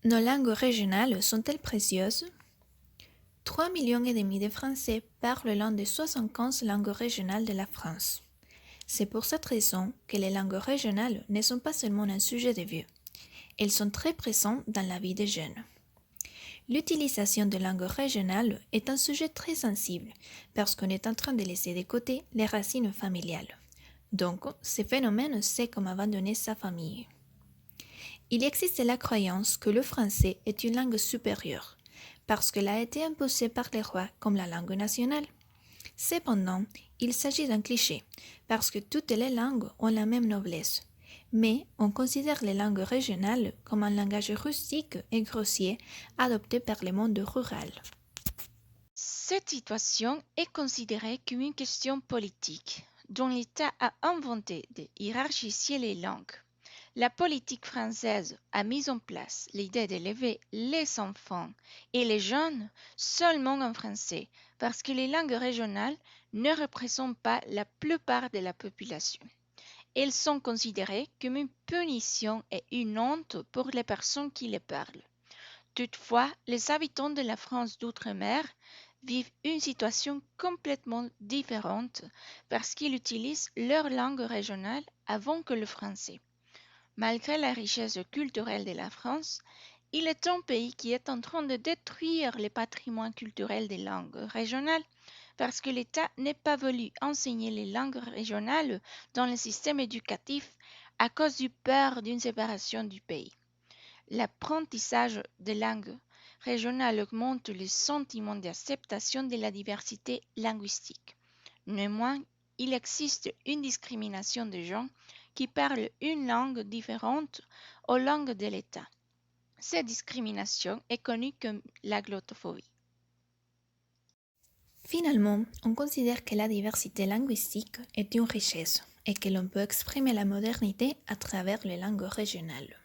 Nos langues régionales sont-elles précieuses? 3,5 millions de Français parlent l'une des 75 langues régionales de la France. C'est pour cette raison que les langues régionales ne sont pas seulement un sujet de vieux. Elles sont très présentes dans la vie des jeunes. L'utilisation de langues régionales est un sujet très sensible parce qu'on est en train de laisser de côté les racines familiales. Donc, ce phénomène, c'est comme abandonner sa famille. Il existe la croyance que le français est une langue supérieure, parce qu'elle a été imposée par les rois comme la langue nationale. Cependant, il s'agit d'un cliché, parce que toutes les langues ont la même noblesse. Mais on considère les langues régionales comme un langage rustique et grossier adopté par le monde rural. Cette situation est considérée comme une question politique, dont l'État a inventé de hiérarchiser les langues. La politique française a mis en place l'idée d'élever les enfants et les jeunes seulement en français, parce que les langues régionales ne représentent pas la plupart de la population. Elles sont considérées comme une punition et une honte pour les personnes qui les parlent. Toutefois, les habitants de la France d'outre-mer vivent une situation complètement différente parce qu'ils utilisent leur langue régionale avant que le français. Malgré la richesse culturelle de la France, il est un pays qui est en train de détruire le patrimoine culturel des langues régionales parce que l'État n'a pas voulu enseigner les langues régionales dans le système éducatif à cause du peur d'une séparation du pays. L'apprentissage des langues régionales augmente le sentiment d'acceptation de la diversité linguistique. Néanmoins, il existe une discrimination des gens qui parlent une langue différente aux langues de l'État. Cette discrimination est connue comme la glottophobie. Finalement, on considère que la diversité linguistique est une richesse et que l'on peut exprimer la modernité à travers les langues régionales.